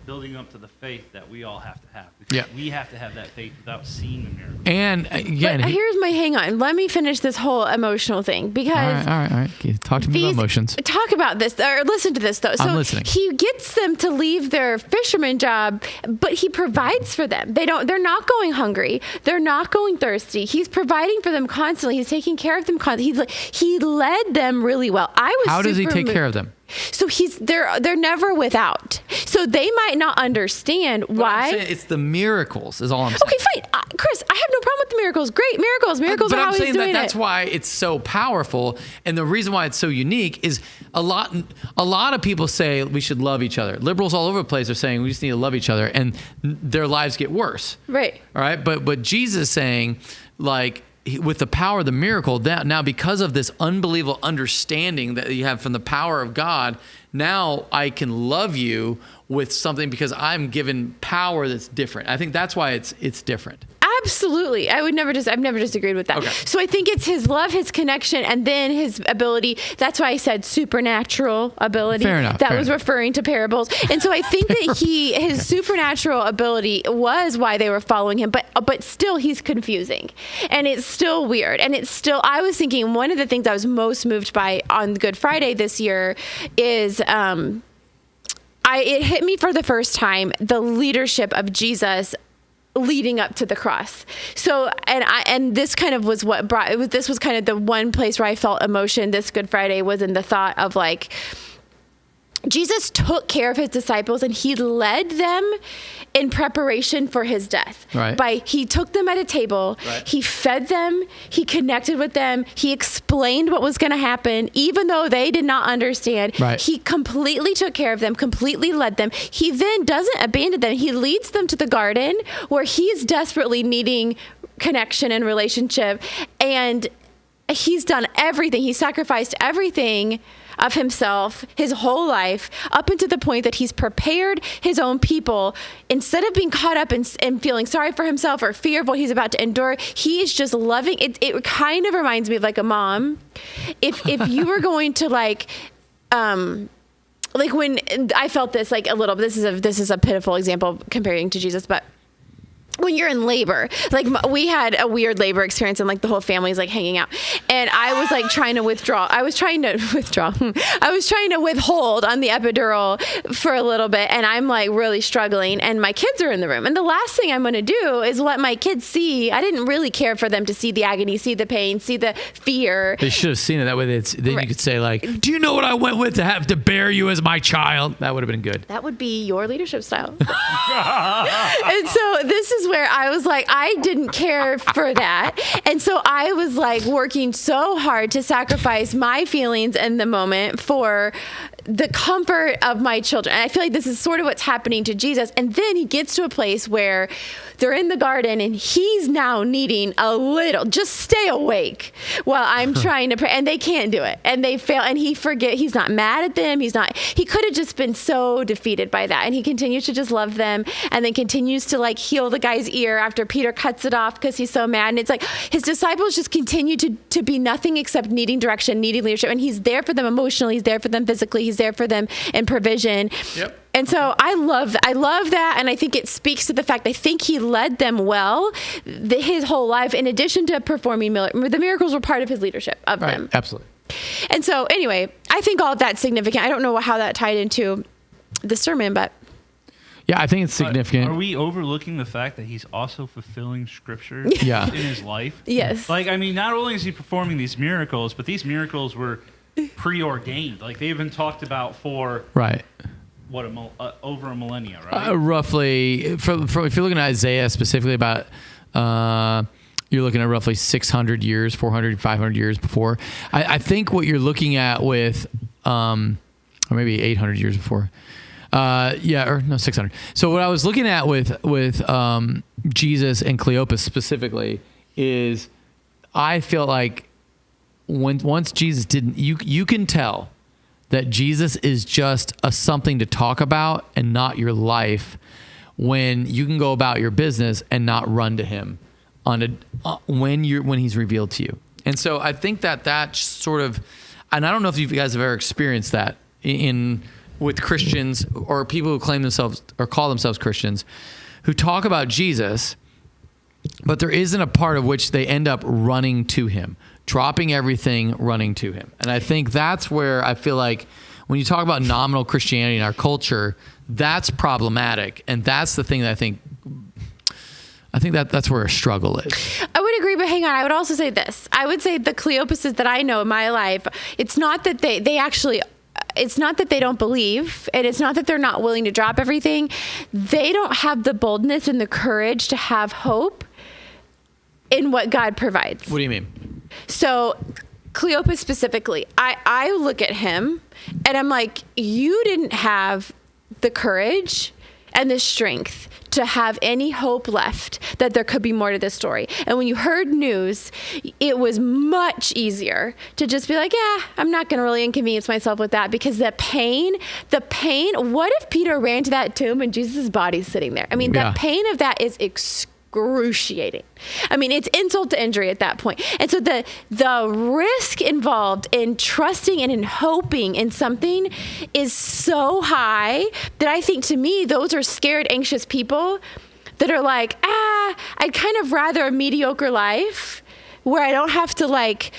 building up to the faith that we all have to have. Because we have to have that faith without seeing the miracle. And again, here's my hang on. Let me finish this whole emotional thing because all right. Okay, talk to me about emotions. Talk about this or listen to this though. So I'm listening. He gets them to leave their fisherman job, but he provides for them. They're not going hungry. They're not going thirsty. He's providing for them constantly. He's taking care of them constantly. He led them really well. How does he take care of them? So they're never without. So they might not understand why. I'm saying it's the miracles is all I'm saying. Okay, fine. Chris, I have no problem with the miracles. Great miracles. Miracles but are how I'm saying he's doing that's it. why it's so powerful. And the reason why it's so unique is a lot of people say we should love each other. Liberals all over the place are saying we just need to love each other, and their lives get worse. Right. All right. But Jesus is saying, like, with the power of the miracle, that now because of this unbelievable understanding that you have from the power of God, now I can love you with something because I'm given power that's different. I think that's why it's different. Absolutely. I've never disagreed with that. Okay. So I think it's his love, his connection, and then his ability. That's why I said supernatural ability. Fair enough. That was referring to parables. And so I think that his supernatural ability was why they were following him, but still he's confusing. And it's still weird. And it's still, I was thinking one of the things I was most moved by on Good Friday this year is, it hit me for the first time, the leadership of Jesus leading up to the cross. So, and this kind of was what brought, this was kind of the one place where I felt emotion this Good Friday was in the thought of like, Jesus took care of his disciples and he led them in preparation for his death. Right. He took them at a table, right. He fed them, he connected with them, he explained what was going to happen, even though they did not understand. Right. He completely took care of them, completely led them. He then doesn't abandon them. He leads them to the garden where he's desperately needing connection and relationship. And he's done everything. He sacrificed everything of himself, his whole life, up until the point that he's prepared his own people. Instead of being caught up in feeling sorry for himself or fear of what he's about to endure, he is just loving it. It kind of reminds me of like a mom. If you were going to like when I felt this like a little, this is a pitiful example comparing to Jesus, but when you're in labor, like we had a weird labor experience and like the whole family's like hanging out and I was like trying to withdraw. I was trying to withhold on the epidural for a little bit and I'm like really struggling and my kids are in the room. And the last thing I'm going to do is let my kids see. I didn't really care for them to see the agony, see the pain, see the fear. They should have seen it that way. Then Right. You could say like, do you know what I went with to have to bear you as my child? That would have been good. That would be your leadership style. And so this is where I was like, I didn't care for that. And so I was like working so hard to sacrifice my feelings in the moment for the comfort of my children. And I feel like this is sort of what's happening to Jesus. And then he gets to a place where they're in the garden and he's now needing a little, just stay awake while I'm trying to pray. And they can't do it. And they fail. And he's not mad at them. He could have just been so defeated by that. And he continues to just love them and then continues to like heal the guy's ear after Peter cuts it off because he's so mad. And it's like his disciples just continue to be nothing except needing direction, needing leadership. And he's there for them emotionally. He's there for them physically. He's there for them in provision. Yep. And so I love that. And I think it speaks to the fact, I think he led them well his whole life, in addition to performing the miracles were part of his leadership of them. Absolutely. And so anyway, I think all of that's significant. I don't know how that tied into the sermon, but yeah, I think it's significant. Are we overlooking the fact that he's also fulfilling scripture Yeah. in his life? Yes. Like, I mean, not only is he performing these miracles, but these miracles were preordained. Like, they've been talked about for Right. what over a millennia, right? Roughly, if you're looking at Isaiah specifically, about you're looking at roughly 600 years, 400, 500 years before. I think what you're looking at with, or maybe 800 years before. 600. So what I was looking at with Jesus and Cleopas specifically is, I feel like once Jesus didn't, you can tell that Jesus is just a something to talk about and not your life, when you can go about your business and not run to him when he's revealed to you. And so I think that sort of, and I don't know if you guys have ever experienced that with Christians or people who claim themselves or call themselves Christians, who talk about Jesus but there isn't a part of which they end up running to him, dropping everything, running to him. And I think that's where I feel like when you talk about nominal Christianity in our culture, that's problematic. And that's the thing that I think that's where a struggle is. I would agree, but hang on. I would also say this. I would say the Cleopases that I know in my life, it's not that it's not that they don't believe, and it's not that they're not willing to drop everything. They don't have the boldness and the courage to have hope in what God provides. What do you mean? So Cleopas specifically, I look at him and I'm like, you didn't have the courage and the strength to have any hope left that there could be more to this story. And when you heard news, it was much easier to just be like, yeah, I'm not going to really inconvenience myself with that, because the pain, what if Peter ran to that tomb and Jesus' body's sitting there? I mean, the pain of that is excruciating. I mean, it's insult to injury at that point. And so the risk involved in trusting and in hoping in something is so high that I think, to me, those are scared, anxious people that are like, I'd kind of rather a mediocre life where I don't have to like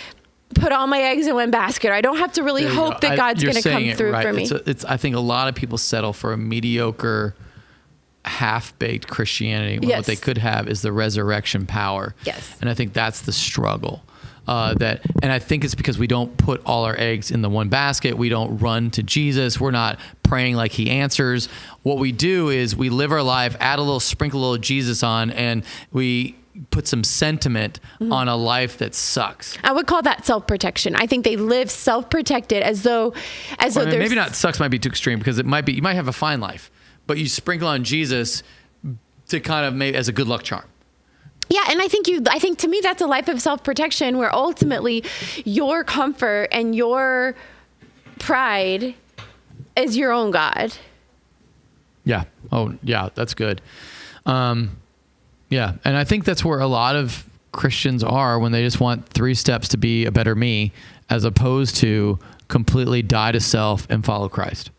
put all my eggs in one basket. I don't have to really hope that God's going to come through for me. I think a lot of people settle for a mediocre, half-baked Christianity when what they could have is the resurrection power. Yes. And I think that's the struggle. And I think it's because we don't put all our eggs in the one basket. We don't run to Jesus. We're not praying like he answers. What we do is we live our life, add a little, sprinkle a little Jesus on, and we put some sentiment on a life that sucks. I would call that self-protection. I think they live self-protected as though maybe not sucks might be too extreme, because you might have a fine life, but you sprinkle on Jesus to kind of maybe as a good luck charm. Yeah, and I think to me that's a life of self-protection where ultimately your comfort and your pride is your own God. Yeah. Oh, yeah, that's good. Yeah, and I think that's where a lot of Christians are when they just want 3 steps to be a better me, as opposed to completely die to self and follow Christ.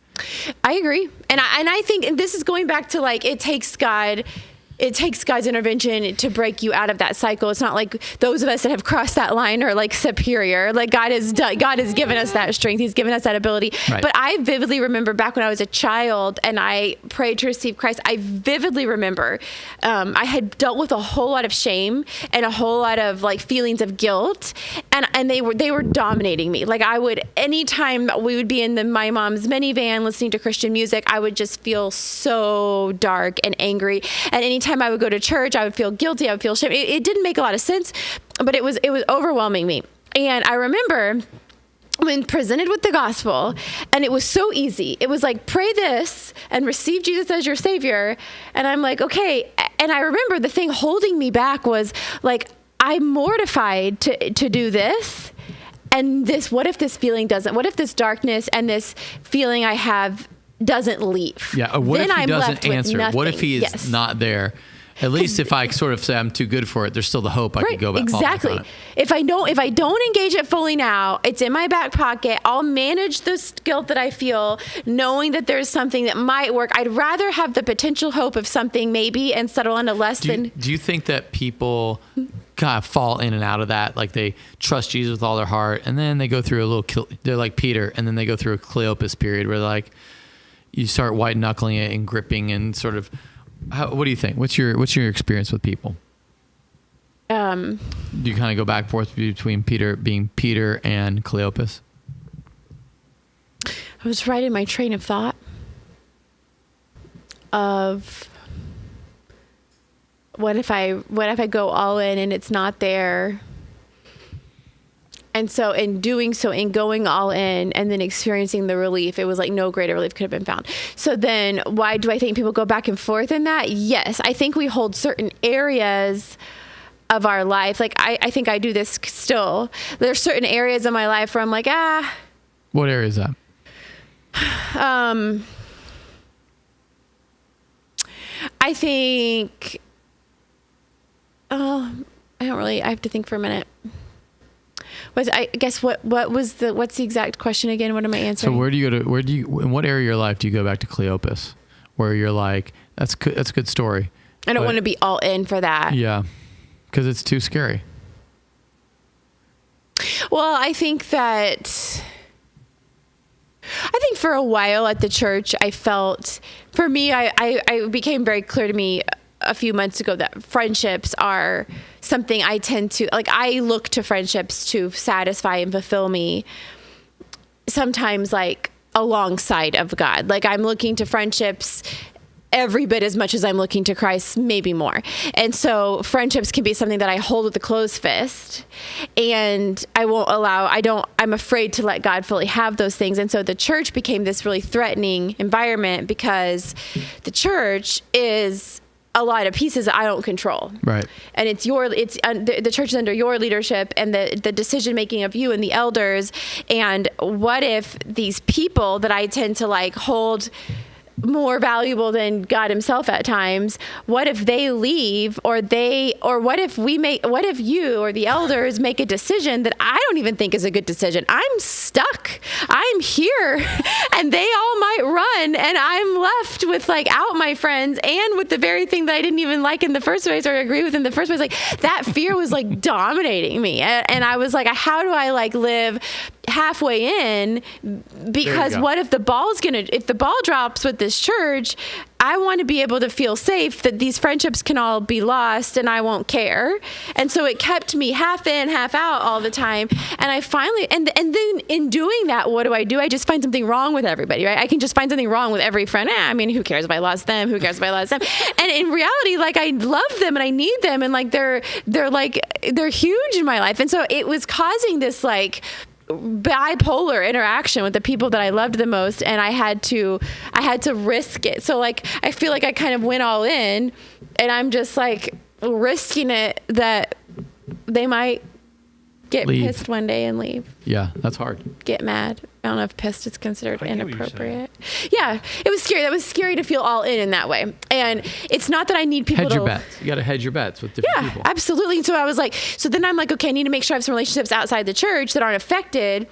I agree. And I think, and this is going back to like, it takes God's intervention to break you out of that cycle. It's not like those of us that have crossed that line are like superior. Like God has given us that strength. He's given us that ability. Right. But I vividly remember back when I was a child and I prayed to receive Christ. I vividly remember I had dealt with a whole lot of shame and a whole lot of like feelings of guilt, and they were dominating me. Like anytime we would be in my mom's minivan listening to Christian music, I would just feel so dark and angry. And anytime I would go to church, I would feel guilty. I would feel shame. It didn't make a lot of sense, but it was overwhelming me. And I remember when presented with the gospel, and it was so easy. It was like, pray this and receive Jesus as your savior. And I'm like, okay. And I remember the thing holding me back was like, I'm mortified to do this. And what if this darkness and this feeling I have doesn't leave? Yeah. What if he doesn't answer? What if he is not there? At least if I sort of say I'm too good for it, there's still the hope I could go back. Exactly. If I don't engage it fully now, it's in my back pocket. I'll manage this guilt that I feel, knowing that there's something that might work. I'd rather have the potential hope of something maybe and settle into less than. Do you think that people kind of fall in and out of that? Like they trust Jesus with all their heart, and then they go through they're like Peter, and then they go through a Cleopas period where like you start white knuckling it and gripping and sort of. What do you think? What's your experience with people? Do you kind of go back and forth between being Peter and Cleopas? I was right in my train of thought of what if I go all in and it's not there? And so in doing so, in going all in and then experiencing the relief, it was like no greater relief could have been found. So then why do I think people go back and forth in that? Yes, I think we hold certain areas of our life. Like I think I do this still. There's certain areas of my life where I'm like, What area is that? I think, I have to think for a minute. What's the exact question again? What am I answering? So in what area of your life do you go back to Cleopas, where you're like, that's a good story. I don't want to be all in for that. Yeah. because it's too scary? Well, I think for a while at the church, I felt, for me, I became very clear to me a few months ago that friendships are something I tend to, like, I look to friendships to satisfy and fulfill me sometimes, like, alongside of God. Like, I'm looking to friendships every bit as much as I'm looking to Christ, maybe more. And so friendships can be something that I hold with a closed fist, and I'm afraid to let God fully have those things. And so the church became this really threatening environment because the church is a lot of pieces that I don't control. Right. And the church is under your leadership and the decision making of you and the elders. And what if these people that I tend to like hold more valuable than God himself at times, what if they leave, or what if you or the elders make a decision that I don't even think is a good decision? I'm stuck. I'm here and they all might run, and I'm left with like out my friends and with the very thing that I didn't even like in the first place or agree with in the first place. Like, that fear was like dominating me. And I was like, how do I like live halfway in? Because what if the ball drops with this church? I want to be able to feel safe that these friendships can all be lost and I won't care. And so it kept me half in, half out all the time. And I finally, and then in doing that, what do? I just find something wrong with everybody, right? I can just find something wrong with every friend. I mean, who cares if I lost them? Who cares if I lost them? And in reality, like, I love them and I need them, and like they're huge in my life. And so it was causing this like bipolar interaction with the people that I loved the most, and I had to risk it. So like, I feel like I kind of went all in, and I'm just like risking it that they might get pissed one day and leave. Yeah, that's hard. Get mad. I don't know if pissed is considered inappropriate. Yeah, it was scary. That was scary to feel all in that way. And it's not that I need people hedge your bets. You got to hedge your bets with different people. Yeah, absolutely. And so I was like, so then I'm like, okay, I need to make sure I have some relationships outside the church that aren't affected.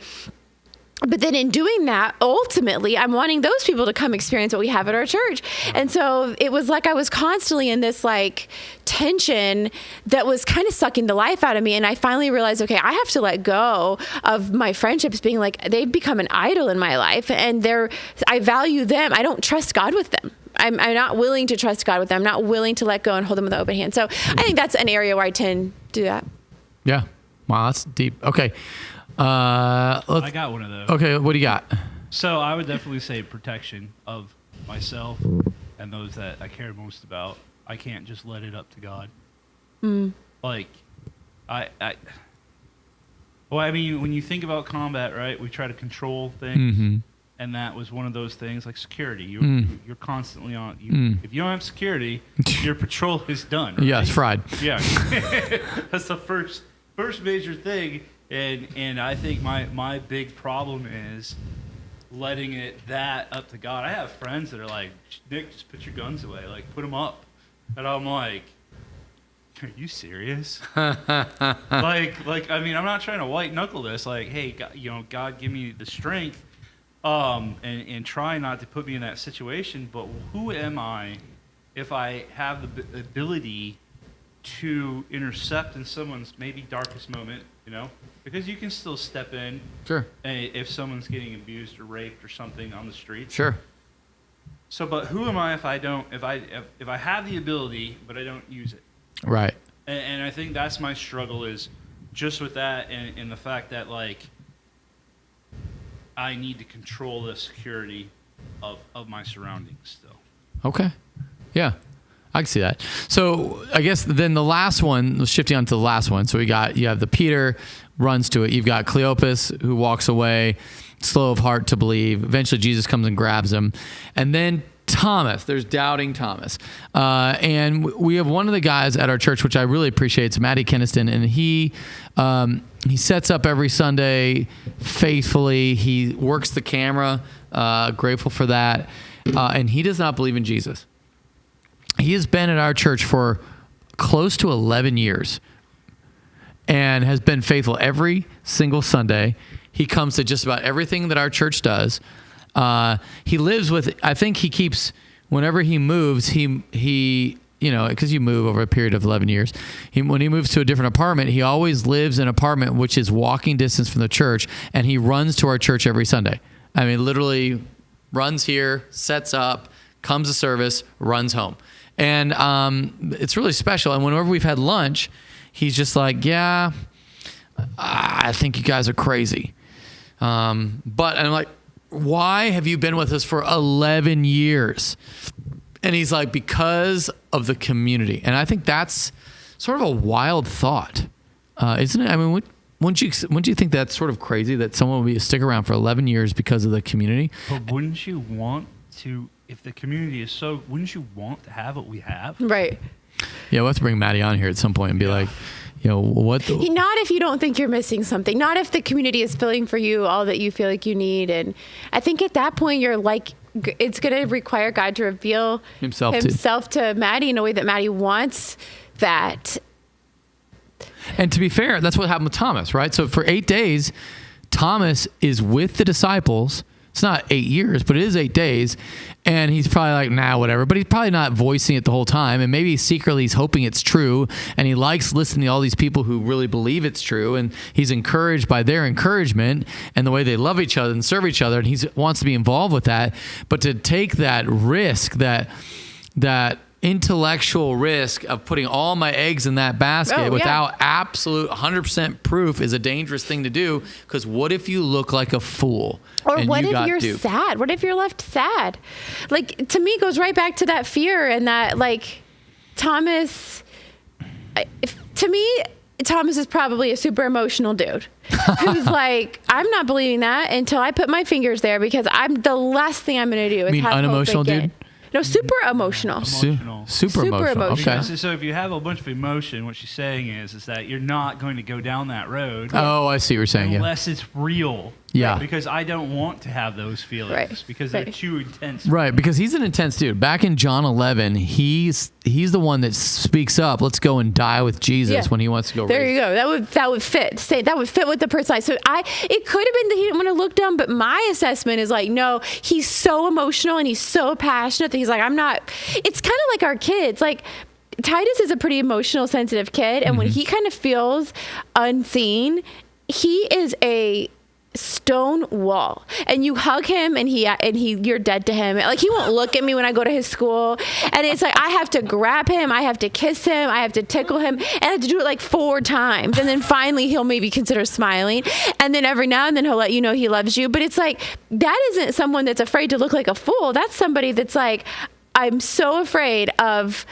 But then in doing that, ultimately, I'm wanting those people to come experience what we have at our church. And so it was like I was constantly in this like tension that was kind of sucking the life out of me. And I finally realized, okay, I have to let go of my friendships being like, they've become an idol in my life, and I value them. I don't trust God with them. I'm not willing to trust God with them. I'm not willing to let go and hold them with an open hand. So I think that's an area where I tend to do that. Yeah. Wow, that's deep. Okay. I got one of those. Okay, what do you got? So I would definitely say protection of myself and those that I care most about. I can't just let it up to God. Like, I mean, when you think about combat, right, we try to control things, and that was one of those things, like security. You're constantly on. If you don't have security, your patrol is done. Right? Yeah, it's fried. Yeah, that's the first major thing. And I think my big problem is letting that up to God. I have friends that are like, Nick, just put your guns away, like put them up, and I'm like, are you serious? like I mean, I'm not trying to white knuckle this. Like, hey, God, give me the strength, and try not to put me in that situation. But who am I if I have the ability to intercept in someone's maybe darkest moment? Because you can still step in. Sure. If someone's getting abused or raped or something on the street. Sure. So, but who am I if I don't? If I have the ability but I don't use it? Right. And I think that's my struggle, is just with that, and the fact that like I need to control the security of my surroundings still. Okay. Yeah. I can see that. So I guess then the last one, shifting on to the last one. So you have the Peter runs to it. You've got Cleopas who walks away, slow of heart to believe. Eventually Jesus comes and grabs him. And then Thomas, there's doubting Thomas. And we have one of the guys at our church, which I really appreciate. It's Matty Keniston. And he sets up every Sunday faithfully. He works the camera, grateful for that. And he does not believe in Jesus. He has been at our church for close to 11 years and has been faithful every single Sunday. He comes to just about everything that our church does. He lives with, I think he keeps, whenever he moves, he because you move over a period of 11 years, when he moves to a different apartment, he always lives in an apartment which is walking distance from the church, and he runs to our church every Sunday. I mean, literally runs here, sets up, comes to service, runs home. And it's really special. And whenever we've had lunch, he's just like, yeah, I think you guys are crazy. And I'm like, why have you been with us for 11 years? And he's like, because of the community. And I think that's sort of a wild thought, isn't it? I mean, wouldn't you think that's sort of crazy that someone would stick around for 11 years because of the community? But wouldn't you want to, if the community is so, wouldn't you want to have what we have? Right. Yeah, we'll have to bring Maddie on here at some point and be like, what? Not if you don't think you're missing something. Not if the community is filling for you all that you feel like you need. And I think at that point, you're like, it's going to require God to reveal himself to Maddie in a way that Maddie wants that. And to be fair, that's what happened with Thomas, right? So for 8 days, Thomas is with the disciples. It's not 8 years, but it is 8 days. And he's probably like, nah, whatever. But he's probably not voicing it the whole time. And maybe secretly he's hoping it's true. And he likes listening to all these people who really believe it's true. And he's encouraged by their encouragement and the way they love each other and serve each other. And he wants to be involved with that. But to take that risk, that intellectual risk of putting all my eggs in that basket without absolute 100% proof is a dangerous thing to do, because what if you look like a fool? Or what if you're sad? What if you're left sad? Like, to me, it goes right back to that fear and that, like, Thomas, to me, Thomas is probably a super emotional dude who's like, I'm not believing that until I put my fingers there, because the last thing I'm going to do is have unemotional hope again. dude? No, super emotional. Super emotional. Okay. So if you have a bunch of emotion, what she's saying is that you're not going to go down that road. Oh, I see what you're saying. Unless it's real. Yeah. Right? Because I don't want to have those feelings because they're too intense. Right, because he's an intense dude. Back in John 11, he's the one that speaks up. Let's go and die with Jesus when he wants to go. There you go. That would fit. That would fit with the personality. So it could have been that he didn't want to look dumb, but my assessment is like, no, he's so emotional and he's so passionate that he's like, I'm not. It's kind of like our kids. Like, Titus is a pretty emotional, sensitive kid, and when he kind of feels unseen, he is a stone wall, and you hug him and you're dead to him. Like, he won't look at me when I go to his school, and it's like I have to grab him, I have to kiss him, I have to tickle him, and I have to do it like 4 times, and then finally he'll maybe consider smiling, and then every now and then he'll let you know he loves you. But it's like, that isn't someone that's afraid to look like a fool. That's somebody that's like, I'm so afraid of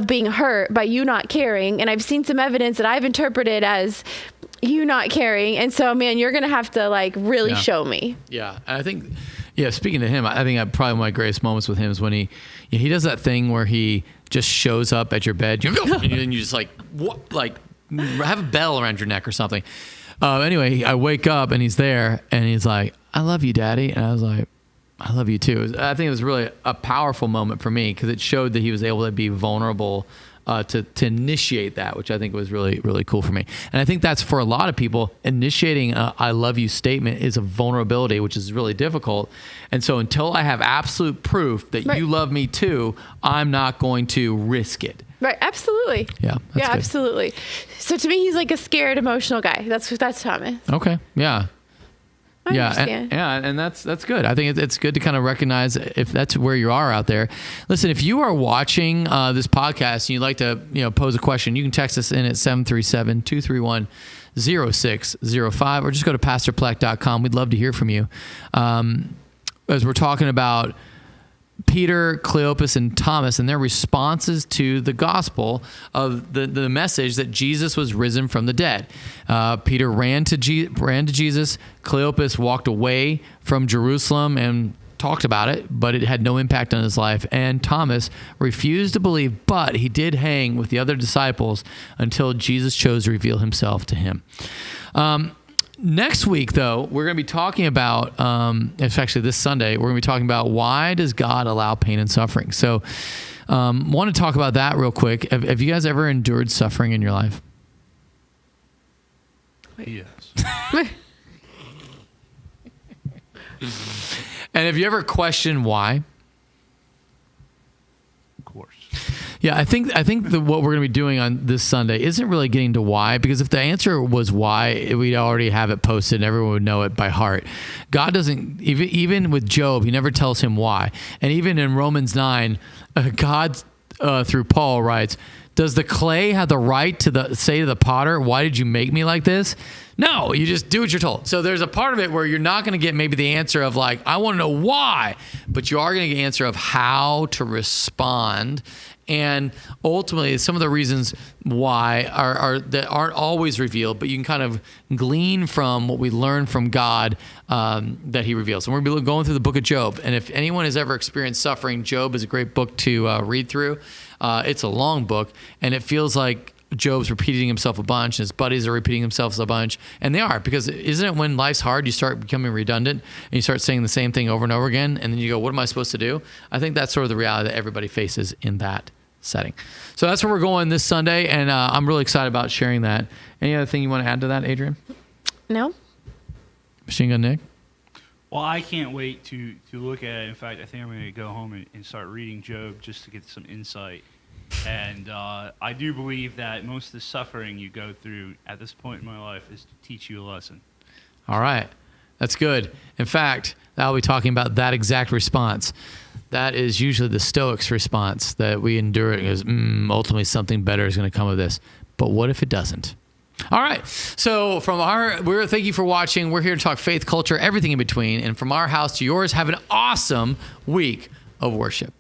being hurt by you not caring, and I've seen some evidence that I've interpreted as you not caring, and so, man, you're gonna have to like really show me. Yeah, and I think, speaking to him, I think probably one of my greatest moments with him is when he does that thing where he just shows up at your bed, and you just like, what, like, have a bell around your neck or something. Anyway, I wake up and he's there, and he's like, "I love you, Daddy," and I was like, "I love you too." I think it was really a powerful moment for me, because it showed that he was able to be vulnerable. To initiate that, which I think was really, really cool for me. And I think that's for a lot of people, initiating a I love you statement is a vulnerability, which is really difficult. And so until I have absolute proof that you love me too, I'm not going to risk it. Right. Absolutely. Yeah. Good. Absolutely. So to me, he's like a scared, emotional guy. That's Thomas. Okay. Yeah. I understand. And that's good. I think it's good to kind of recognize if that's where you are out there. Listen, if you are watching this podcast and you'd like to pose a question, you can text us in at 737-231-0605, or just go to pastorpleck.com. We'd love to hear from you. As we're talking about Peter, Cleopas, and Thomas and their responses to the gospel of the message that Jesus was risen from the dead. Peter ran to Jesus. Cleopas walked away from Jerusalem and talked about it, but it had no impact on his life. And Thomas refused to believe, but he did hang with the other disciples until Jesus chose to reveal himself to him. Next week, though, we're going to be talking about, it's actually this Sunday, we're going to be talking about why does God allow pain and suffering. So want to talk about that real quick. Have you guys ever endured suffering in your life? Yes. And have you ever questioned why? Of course. Yeah, I think what we're going to be doing on this Sunday isn't really getting to why, because if the answer was why, we'd already have it posted and everyone would know it by heart. God doesn't, even with Job, he never tells him why. And even in Romans 9, God, through Paul, writes, does the clay have the right to say to the potter, why did you make me like this? No, you just do what you're told. So there's a part of it where you're not going to get maybe the answer of like, I want to know why, but you are going to get the answer of how to respond. And ultimately, some of the reasons why are that aren't always revealed, but you can kind of glean from what we learn from God that he reveals. And we're going to be going through the book of Job. And if anyone has ever experienced suffering, Job is a great book to read through. It's a long book, and it feels like Job's repeating himself a bunch, and his buddies are repeating themselves a bunch. And they are, because isn't it when life's hard, you start becoming redundant, and you start saying the same thing over and over again, and then you go, what am I supposed to do? I think that's sort of the reality that everybody faces in that setting. So that's where we're going this Sunday, and I'm really excited about sharing that. Any other thing you want to add to that, Adrian? No. Machine Gun Nick? Well, I can't wait to look at it. In fact, I think I'm going to go home and start reading Job just to get some insight. And I do believe that most of the suffering you go through at this point in my life is to teach you a lesson. All right. That's good. In fact, I'll be talking about that exact response. That is usually the Stoics' response, that we endure it because ultimately something better is going to come of this. But what if it doesn't? All right. So thank you for watching. We're here to talk faith, culture, everything in between. And from our house to yours, have an awesome week of worship.